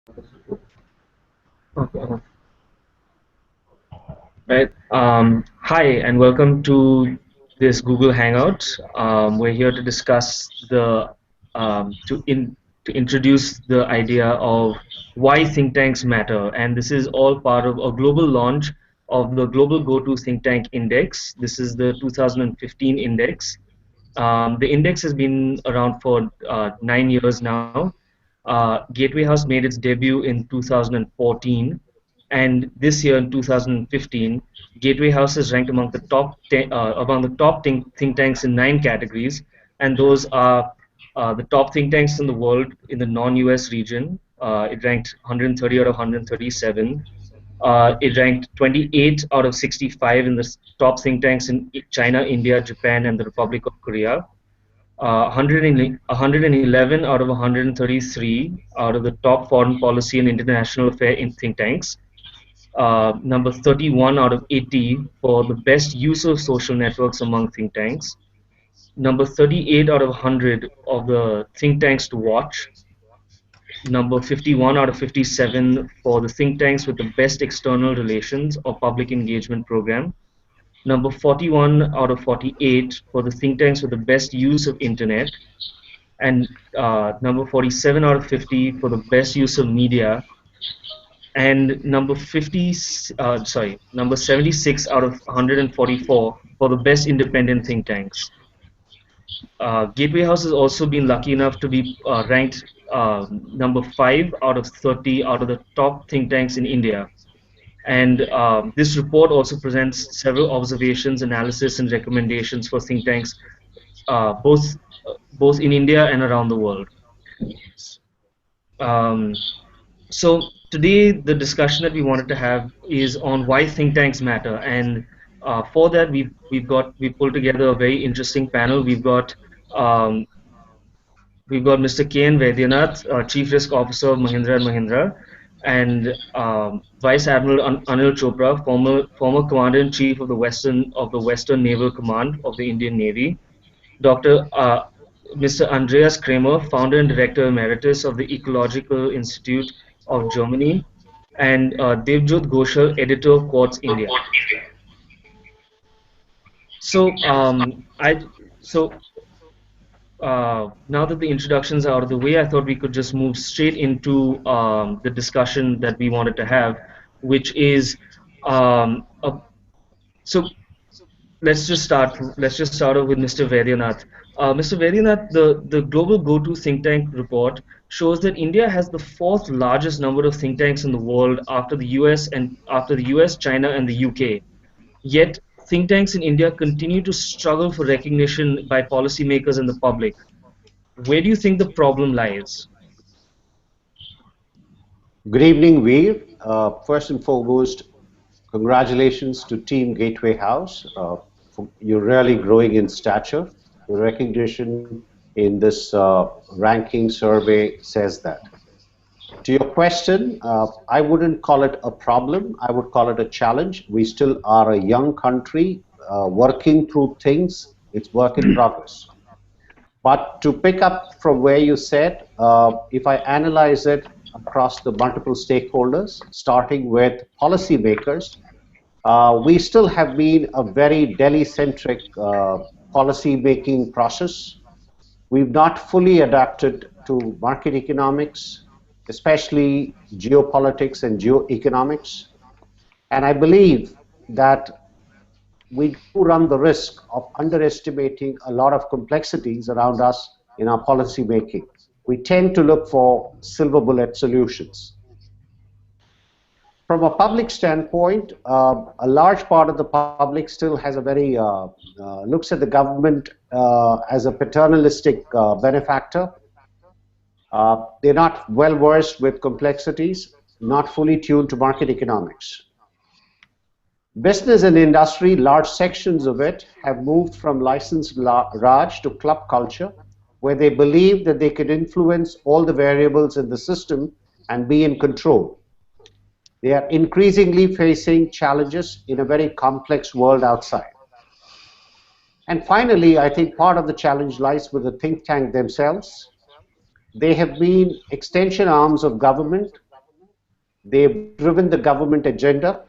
Okay. Right. Hi, and welcome to this Google Hangout. We're here to discuss the to introduce the idea of why think tanks matter, and this is all part of a global launch of the Global Go-To Think Tank Index. This is the 2015 index. The index has been around for 9 years now. Gateway House made its debut in 2014, and this year in 2015, Gateway House is ranked among the think tanks in 9 categories, and those are the top think tanks in the world in the non-US region. It ranked 130 out of 137. It ranked 28 out of 65 in the top think tanks in China, India, Japan, and the Republic of Korea. 111 out of 133 out of the top foreign policy and international affair in think tanks. Number 31 out of 80 for the best use of social networks among think tanks. Number 38 out of 100 of the think tanks to watch. Number 51 out of 57 for the think tanks with the best external relations or public engagement program. Number 41 out of 48 for the think tanks with the best use of internet, and number 47 out of 50 for the best use of media, and number 76 out of 144 for the best independent think tanks. Gateway House has also been lucky enough to be ranked number 5 out of 30 out of the top think tanks in India. And this report also presents several observations, analysis, and recommendations for think tanks, uh, both both in India and around the world. Um, so today, the discussion that we wanted to have is on why think tanks matter, and for that, we pulled together a very interesting panel. Um, we've got Mr. K. N. Vaidyanath, Chief Risk Officer of Mahindra and Mahindra, and Vice Admiral Anil Chopra, former Commander in Chief of the Western Naval Command of the Indian Navy. Dr. Mr. Andreas Kramer, founder and director emeritus of the Ecological Institute of Germany, and Devjot Ghoshal, editor of Quartz India. So, I so now that the introductions are out of the way, I thought we could just move straight into the discussion that we wanted to have, which is so let's just start off with Mr. Vaidyanath. Mr. Vaidyanath, the Global Go-To Think Tank report shows that India has the fourth largest number of think tanks in the world after the US, China, and the UK. Yet think tanks in India continue to struggle for recognition by policymakers and the public. Where do you think the problem lies? Good evening, Veer. First and foremost, congratulations to Team Gateway House. You're really growing in stature. Your recognition in this ranking survey says that. To your question, I wouldn't call it a problem. I would call it a challenge. We still are a young country working through things. It's work in progress. But to pick up from where you said, if I analyze it across the multiple stakeholders, starting with policymakers, we still have been a very Delhi-centric policy-making process. We've not fully adapted to market economics, especially geopolitics and geoeconomics. And I believe that we do run the risk of underestimating a lot of complexities around us in our policy making. We tend to look for silver bullet solutions. From a public standpoint, a large part of the public still has a very looks at the government as a paternalistic benefactor. They're not well versed with complexities, not fully tuned to market economics. Business and industry, large sections of it, have moved from licensed Raj to club culture, where they believe that they can influence all the variables in the system and be in control. They are increasingly facing challenges in a very complex world outside. And finally, I think part of the challenge lies with the think tank themselves. They have been extension arms of government They've driven the government agenda.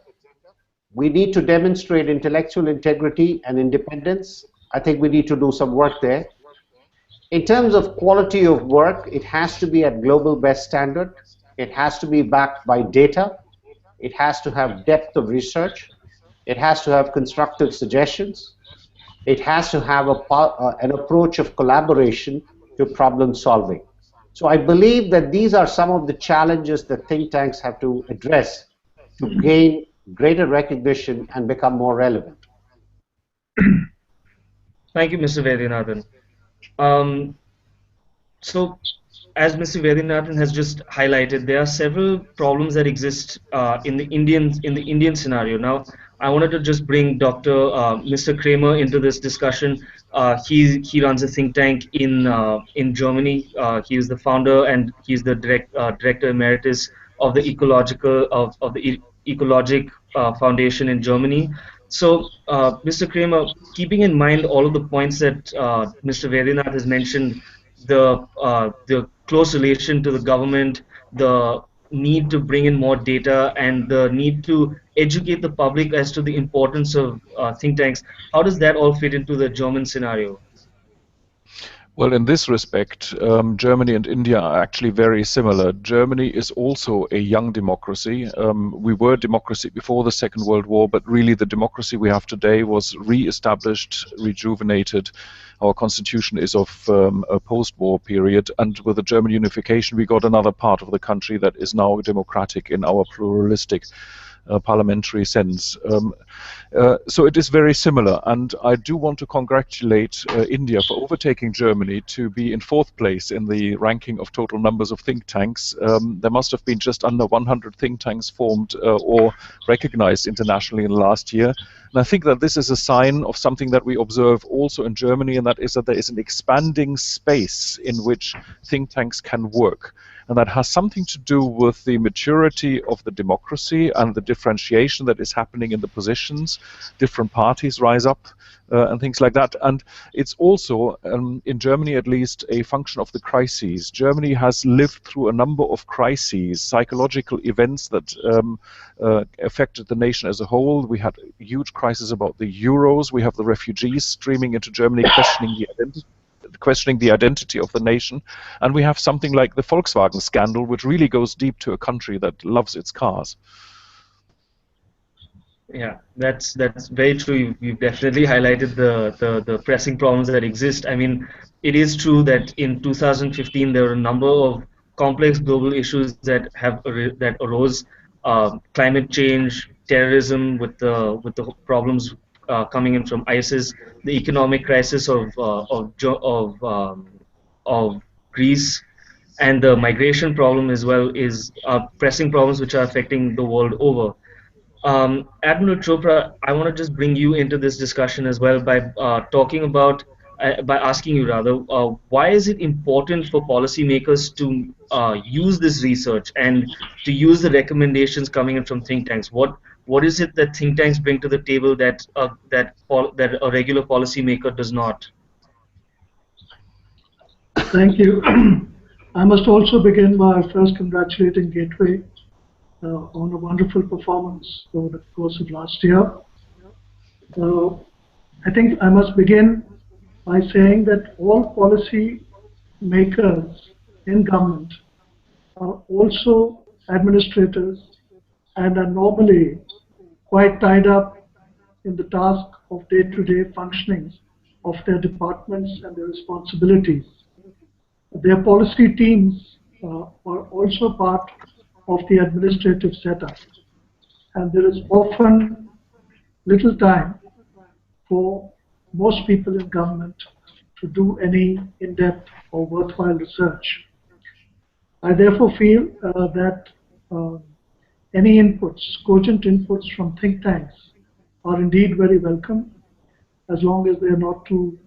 We need to demonstrate intellectual integrity and independence. I think we need to do some work there. In terms of quality of work, it has to be at global best standard. It has to be backed by data. It has to have depth of research. It has to have constructive suggestions. It has to have an approach of collaboration to problem solving. So I believe that these are some of the challenges that think tanks have to address to gain greater recognition and become more relevant. Thank you, Mr. Vaidyanathan. Um, So, as Mr. Vaidyanathan has just highlighted, there are several problems that exist in the Indian scenario. Now, I wanted to just bring Dr. Mr. Kramer into this discussion. He runs a think tank in Germany. He is the founder and he's the director emeritus of the Ecologic Foundation in Germany. So, Mr. Kramer, keeping in mind all of the points that Mr. Vaidyanathan has mentioned, the close relation to the government, the need to bring in more data, and the need to educate the public as to the importance of think tanks. How does that all fit into the German scenario? Well, in this respect, Germany and India are actually very similar. Germany is also a young democracy. We were a democracy before the Second World War, but really the democracy we have today was re-established, rejuvenated. Our constitution is of a post-war period, and with the German unification, we got another part of the country that is now democratic in our pluralistic parliamentary sense. So it is very similar, and I do want to congratulate India for overtaking Germany to be in fourth place in the ranking of total numbers of think tanks. There must have been just under 100 think tanks formed or recognized internationally in the last year. And I think that this is a sign of something that we observe also in Germany, and that is that there is an expanding space in which think tanks can work. And that has something to do with the maturity of the democracy and the differentiation that is happening in the positions. Different parties rise up and things like that. And it's also, in Germany at least, a function of the crises. Germany has lived through a number of crises, psychological events that affected the nation as a whole. We had a huge crisis about the euros. We have the refugees streaming into Germany, questioning the identity of the nation, and we have something like the Volkswagen scandal, which really goes deep to a country that loves its cars. Yeah, that's very true. You've definitely highlighted the pressing problems that exist. I mean, it is true that in 2015 there were a number of complex global issues that arose: climate change, terrorism, with the problems coming in from ISIS, the economic crisis of Greece, and the migration problem as well is pressing problems which are affecting the world over. Admiral Chopra, I want to just bring you into this discussion as well by by asking you rather, why is it important for policymakers to use this research and to use the recommendations coming in from think tanks? What is it that think tanks bring to the table that a regular policymaker does not? Thank you. I must also begin by first congratulating Gateway on a wonderful performance over the course of last year. I think I must begin by saying that all policy makers in government are also administrators and are normally quite tied up in the task of day-to-day functioning of their departments and their responsibilities. Their policy teams are also part of the administrative setup, and there is often little time for most people in government to do any in-depth or worthwhile research. I therefore feel that any inputs, cogent inputs from think tanks are indeed very welcome, as long as they are not too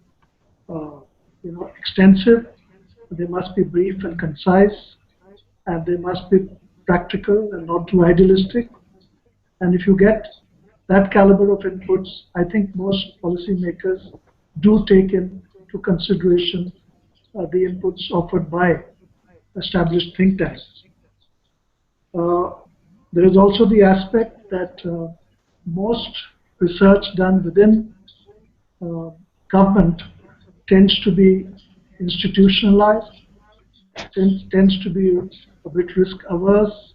extensive. They must be brief and concise, and they must be practical and not too idealistic. And if you get that caliber of inputs, I think most policymakers do take into consideration the inputs offered by established think tanks. There is also the aspect that most research done within uh, government tends to be institutionalized, tends to be a bit risk averse,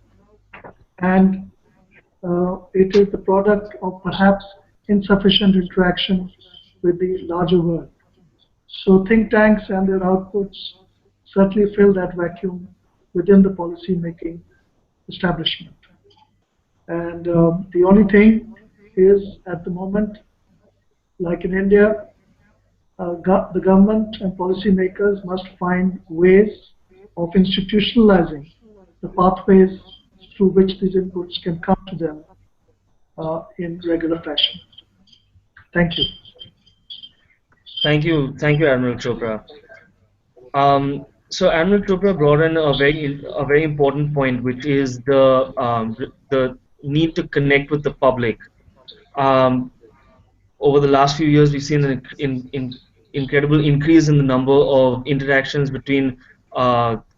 and it is the product of perhaps insufficient interaction with the larger world. So think tanks and their outputs certainly fill that vacuum within the policy making establishment. And the only thing is, at the moment, like in India, the government and policymakers must find ways of institutionalizing the pathways through which these inputs can come to them in regular fashion. Thank you. Thank you, Admiral Chopra. So Admiral Chopra brought in a very important point, which is the need to connect with the public. Um, Over the last few years, we've seen an incredible increase in the number of interactions between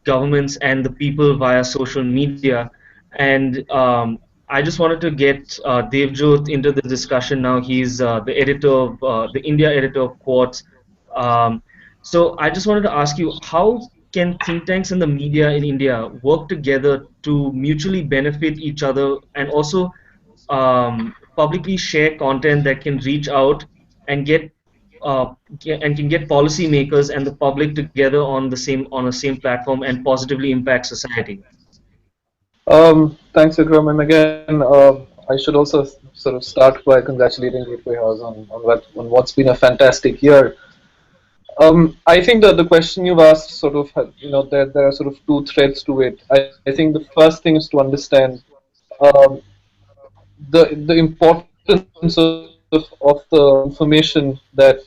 governments and the people via social media. And I just wanted to get Devjot into the discussion now. He's the editor of the India editor of Quartz. Um, so I just wanted to ask you, how can think tanks and the media in India work together to mutually benefit each other and also publicly share content that can reach out and and can get policymakers and the public together on a same platform and positively impact society. Thanks, Vikram. And again, I should also sort of start by congratulating Gateway House on what's been a fantastic year. I think that the question you've asked sort of, there are sort of two threads to it. I think the first thing is to understand um, the importance of the information that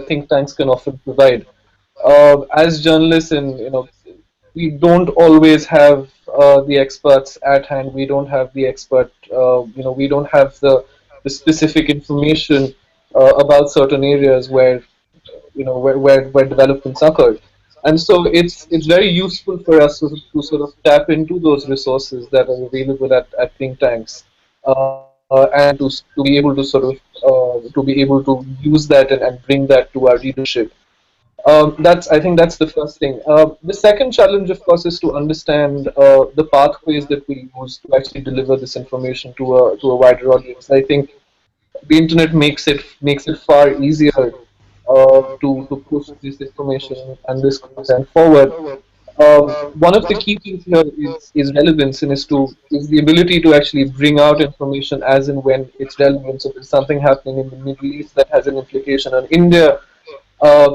think tanks can often provide. As journalists, we don't always have the experts at hand. We don't have the expert. We don't have the specific information about certain areas where developments occur. And so it's very useful for us to sort of tap into those resources that are available at think tanks, and to be able to sort of to be able to use that and bring that to our readership. I think that's the first thing. The second challenge, of course, is to understand the pathways that we use to actually deliver this information to a wider audience. I think the internet makes it far easier to push this information and this content forward. One of the key things here is relevance, and is the ability to actually bring out information as and when it's relevant. So there's something happening in the Middle East that has an implication on India.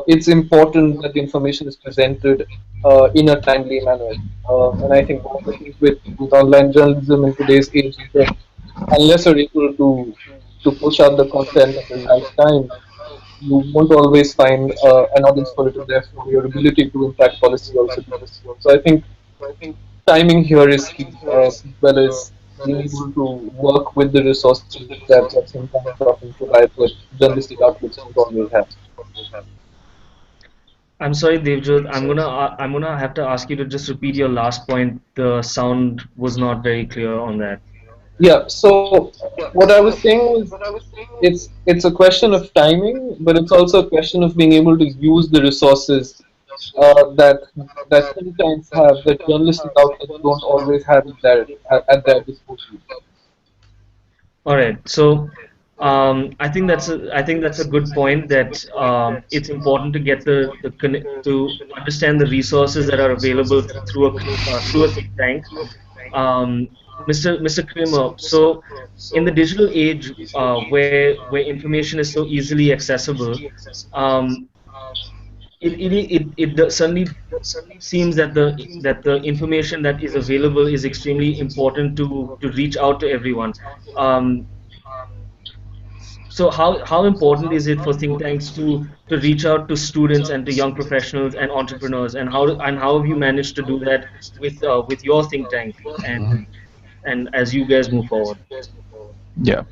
It's important that the information is presented in a timely manner. And I think one of the things with online journalism in today's age is that unless you're able to push out the content at the right time, you won't always find an audience for it, and therefore your ability to impact policy also becomes low. So I think timing here is key, as well as being able to work with the resources that sometimes often provide, but journalistic outlets don't always have. I'm sorry, Devjot. I'm gonna have to ask you to just repeat your last point. The sound was not very clear on that. Yeah, so what I was saying was it's a question of timing, but it's also a question of being able to use the resources that think tanks have, that journalistic outlets don't always have at their disposal. All right. So I think that's a good point that it's important to get to understand the resources that are available through a think tank. Mr. Kramer, so in the digital age where information is so easily accessible, um, certainly seems that the information that is available is extremely important to reach out to everyone. Um, so how important is it for think tanks to reach out to students and to young professionals and entrepreneurs, and how have you managed to do that with your think tank and as you guys move forward? Yeah,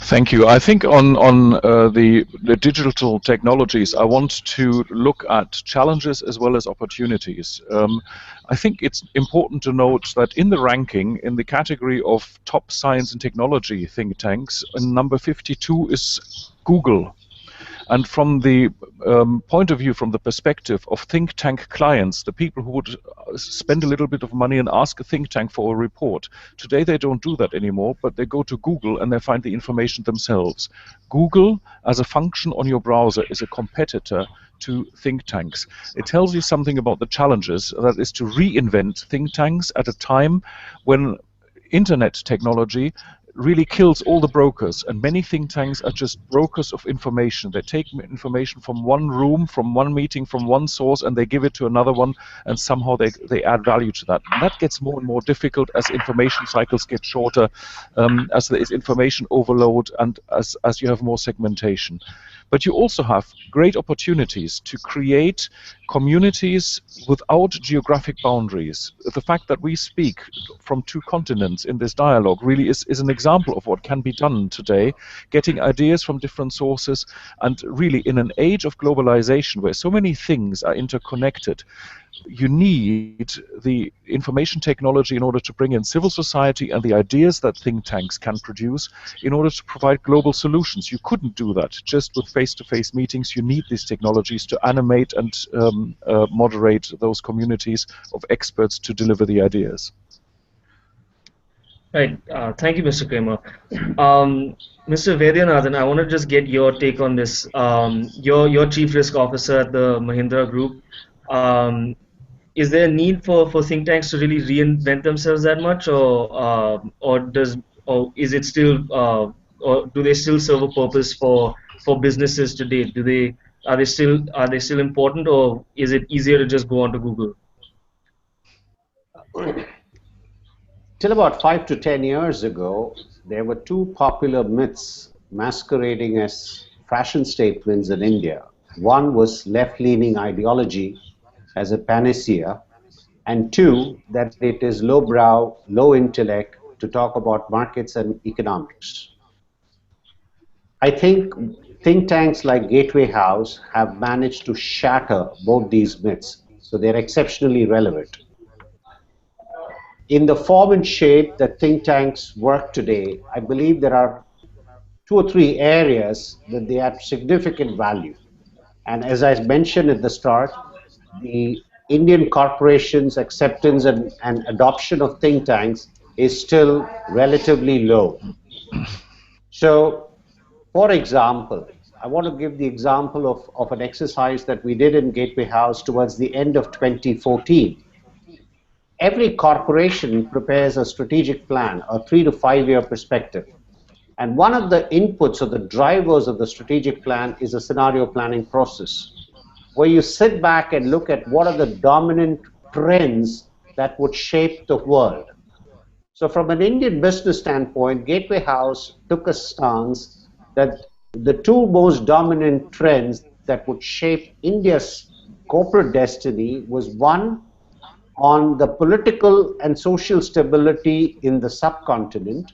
thank you. I think on the digital technologies, I want to look at challenges as well as opportunities. I think it's important to note that in the ranking, in the category of top science and technology think tanks, number 52 is Google. And from the point of view, from the perspective of think tank clients, the people who would spend a little bit of money and ask a think tank for a report, today they don't do that anymore, but they go to Google and they find the information themselves. Google, as a function on your browser, is a competitor to think tanks. It tells you something about the challenges, that is to reinvent think tanks at a time when internet technology really kills all the brokers, and many think tanks are just brokers of information. They take information from one room, from one meeting, from one source, and they give it to another one, and somehow they add value to that. And that gets more and more difficult as information cycles get shorter, as there is information overload, and as you have more segmentation. But you also have great opportunities to create communities without geographic boundaries. The fact that we speak from two continents in this dialogue really is an example of what can be done today, getting ideas from different sources, and really in an age of globalization where so many things are interconnected, you need the information technology in order to bring in civil society and the ideas that think tanks can produce in order to provide global solutions. You couldn't do that just with face-to-face meetings. You need these technologies to animate and moderate those communities of experts to deliver the ideas. Right. Thank you, Mr. Kramer. Mr. Vaidyanathan, I want to just get your take on this. You're Chief Risk Officer at the Mahindra Group. Um, is there a need for think tanks to really reinvent themselves that much, or is it still or do they still serve a purpose for businesses today? Are they still important, or is it easier to just go onto Google? Till about 5 to 10 years ago, there were two popular myths masquerading as fashion statements in India. One was left-leaning ideology as a panacea, and two, that it is lowbrow, low intellect to talk about markets and economics. I think tanks like Gateway House have managed to shatter both these myths, so they're exceptionally relevant. In the form and shape that think tanks work today, I believe there are two or three areas that they add significant value. And as I mentioned at the start, the Indian corporations' acceptance and adoption of think tanks is still relatively low. So, for example, I want to give the example of an exercise that we did in Gateway House towards the end of 2014. Every corporation prepares a strategic plan, a 3 to 5 year perspective. And one of the inputs or the drivers of the strategic plan is a scenario planning process, where you sit back and look at what are the dominant trends that would shape the world. So from an Indian business standpoint, Gateway House took a stance that the two most dominant trends that would shape India's corporate destiny was one, on the political and social stability in the subcontinent,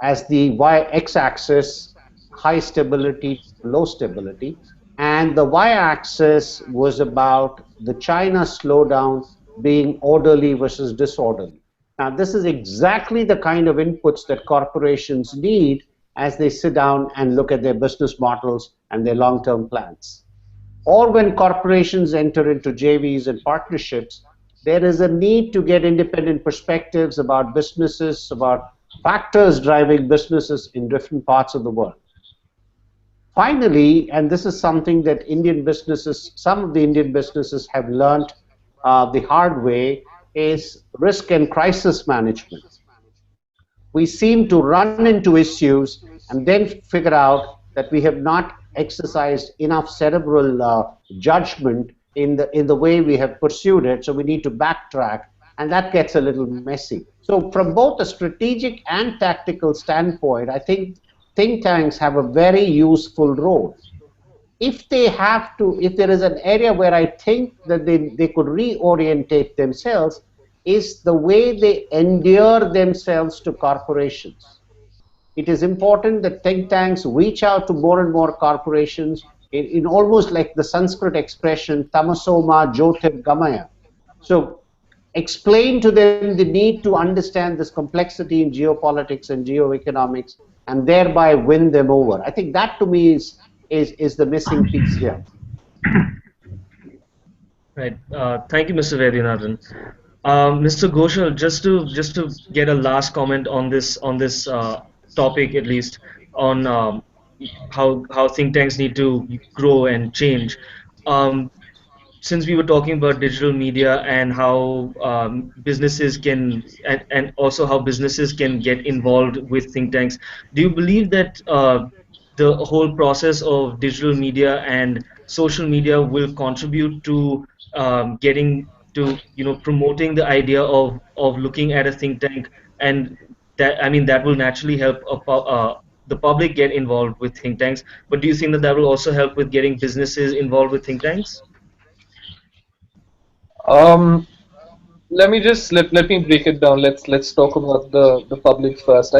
as the x-axis, high stability to low stability, and the y-axis was about the China slowdown being orderly versus disorderly. Now, this is exactly the kind of inputs that corporations need as they sit down and look at their business models and their long-term plans. Or when corporations enter into JVs and partnerships, there is a need to get independent perspectives about businesses, about factors driving businesses in different parts of the world. Finally, and this is something that some of the Indian businesses have learned the hard way, is risk and crisis management. We seem to run into issues and then figure out that we have not exercised enough cerebral judgment in the way we have pursued it, so we need to backtrack, and that gets a little messy. So from both a strategic and tactical standpoint, I think think tanks have a very useful role. If there is an area where I think that they could reorientate themselves, is the way they endear themselves to corporations. it is important that think tanks reach out to more and more corporations in almost like the Sanskrit expression, tamasoma jyotir gamaya. So explain to them the need to understand this complexity in geopolitics and geoeconomics and thereby win them over. I think that to me is the missing piece here. Right. Thank you, Mr. Vaidyanathan. Mr. Ghoshal, just to get a last comment on this topic at least on how think tanks need to grow and change. Um, since we were talking about digital media and how businesses can and also how businesses can get involved with think tanks, do you believe that the whole process of digital media and social media will contribute to getting to promoting the idea of looking at a think tank, and that, I mean, that will naturally help the public get involved with think tanks, but do you think that that will also help with getting businesses involved with think tanks? Um, let me break it down. Let's talk about the public first.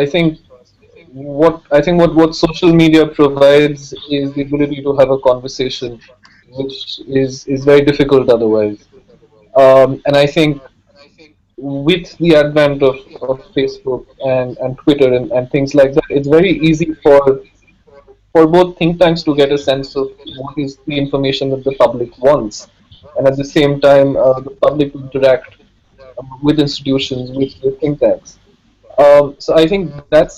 What social media provides is the ability to have a conversation, which is very difficult otherwise. And I think with the advent of Facebook and Twitter and things like that, it's very easy for both think tanks to get a sense of what is the information that the public wants, and at the same time, the public interact with institutions, with think tanks. So I think that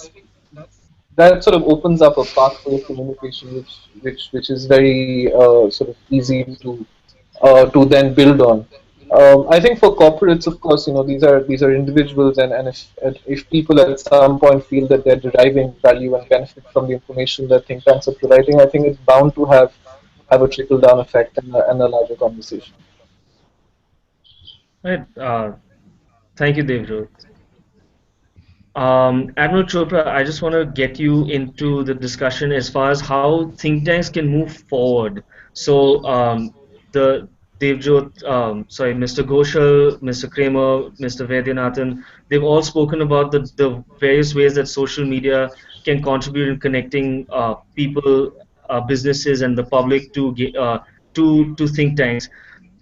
sort of opens up a pathway of communication, which is very sort of easy to then build on. I think for corporates, of course, these are individuals, and if people at some point feel that they're deriving value and benefit from the information that think tanks are providing, I think it's bound to have a trickle down effect and a larger conversation. Right. Thank you, Devjot. Admiral Chopra, I just want to get you into the discussion as far as how think tanks can move forward. So, the Devjot, sorry, Mr. Ghoshal, Mr. Kramer, Mr. Vaidyanathan, they've all spoken about the various ways that social media can contribute in connecting people, businesses, and the public to think tanks.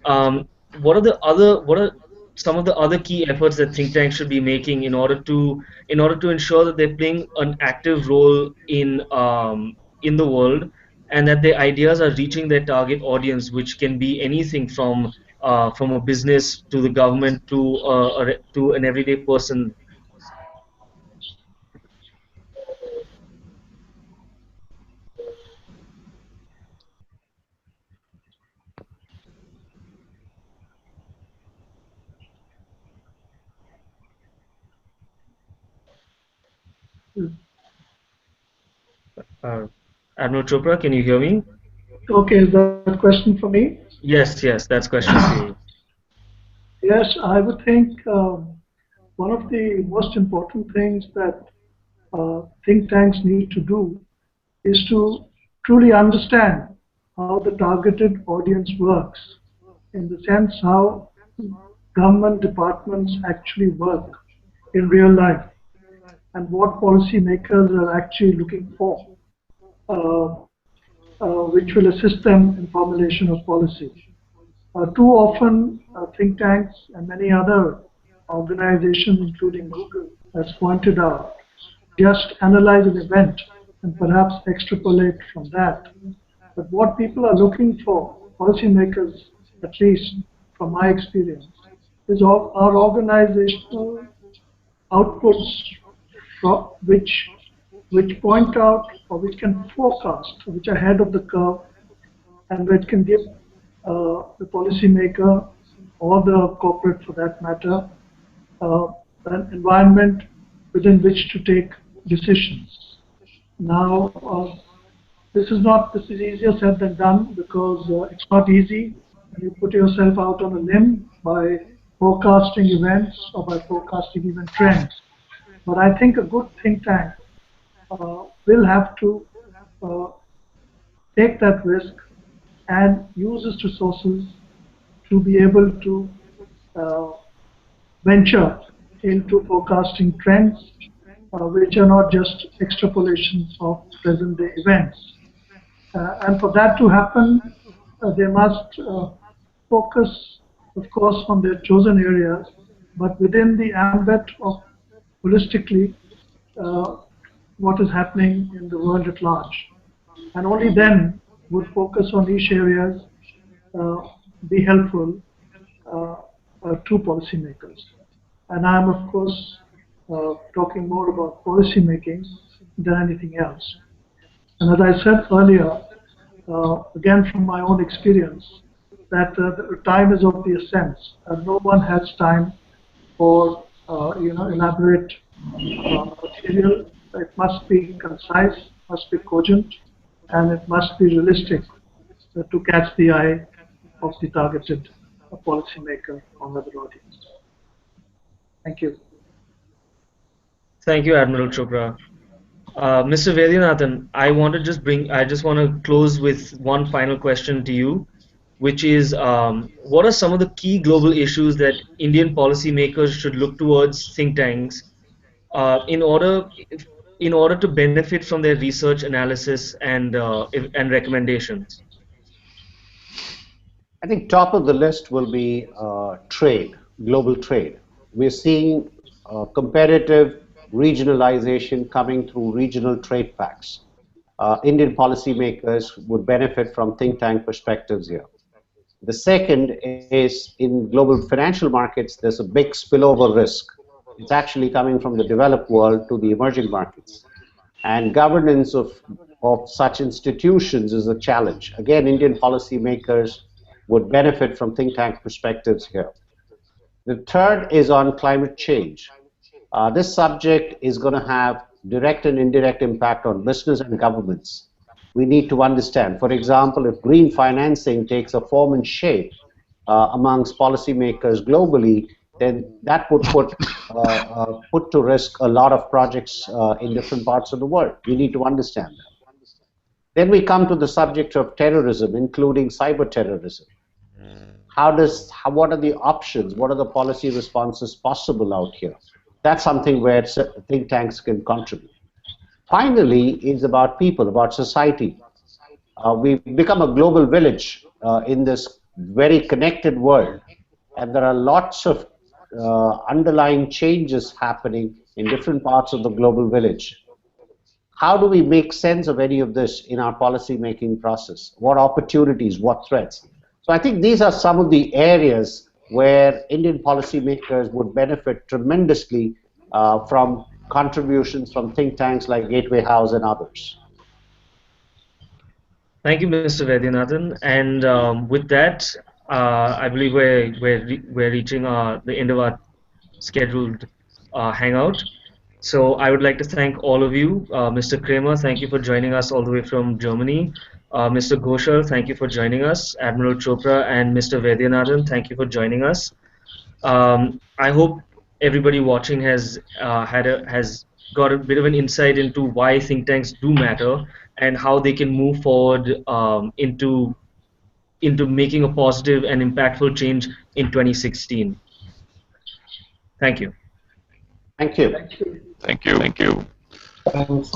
What are some of the other key efforts that think tanks should be making in order to ensure that they're playing an active role in the world, and that their ideas are reaching their target audience, which can be anything from a business to the government to an everyday person. uh, Admiral Chopra, can you hear me? Okay, is that a question for me? Yes, that's question for you. Yes, I would think one of the most important things that think tanks need to do is to truly understand how the targeted audience works, in the sense how government departments actually work in real life and what policymakers are actually looking for, uh, which will assist them in formulation of policy. Too often, think tanks and many other organizations, including Google, has pointed out, just analyze an event and perhaps extrapolate from that. But what people are looking for, policymakers, at least from my experience, is our organizational outputs which point out or which can forecast, which are ahead of the curve, and which can give the policymaker or the corporate, for that matter, uh, an environment within which to take decisions. Now, this is easier said than done, because it's not easy when you put yourself out on a limb by forecasting events or by forecasting even trends. But I think a good think tank will have to uh, take that risk and use its resources to be able to uh, venture into forecasting trends, which are not just extrapolations of present day events. And for that to happen, they must focus, of course, on their chosen areas, but within the ambit of holistically uh, what is happening in the world at large. And only then would focus on niche areas uh, be helpful uh, to policymakers. And I'm, of course, talking more about policy making than anything else. And as I said earlier, again from my own experience, that the time is of the essence, and no one has time for elaborate material. It must be concise, must be cogent, and it must be realistic to catch the eye of the targeted policymaker or other audience. Thank you. Thank you, Admiral Chopra. Mr. Vaidyanathan, I just want to close with one final question to you, which is, what are some of the key global issues that Indian policymakers should look towards think tanks uh, in order in order to benefit from their research analysis and recommendations? I think top of the list will be trade, global trade. We're seeing competitive regionalization coming through regional trade pacts. Indian policymakers would benefit from think tank perspectives here. The second is in global financial markets, there's a big spillover risk. It's actually coming from the developed world to the emerging markets. And governance of such institutions is a challenge. Again, Indian policymakers would benefit from think tank perspectives here. The third is on climate change. This subject is going to have direct and indirect impact on business and governments. We need to understand, for example, if green financing takes a form and shape amongst policymakers globally, then that would put to risk a lot of projects in different parts of the world. We need to understand that. Then we come to the subject of terrorism, including cyber terrorism. What are the options? What are the policy responses possible out here? That's something where think tanks can contribute. Finally, it's about people, about society. We've become a global village in this very connected world, and there are lots of underlying changes happening in different parts of the global village. How do we make sense of any of this in our policy making process? What opportunities, what threats? So I think these are some of the areas where Indian policymakers would benefit tremendously from contributions from think tanks like Gateway House and others. Thank you, Mr. Vaidyanathan. And with that, I believe we're reaching the end of our scheduled hangout. So I would like to thank all of you. Mr. Kramer, thank you for joining us all the way from Germany. Mr. Ghoshal, thank you for joining us. Admiral Chopra and Mr. Vaidyanathan, thank you for joining us. I hope everybody watching has got a bit of an insight into why think tanks do matter and how they can move forward into making a positive and impactful change in 2016. Thank you. Thank you. Thank you. Thank you. Thank you. Thanks.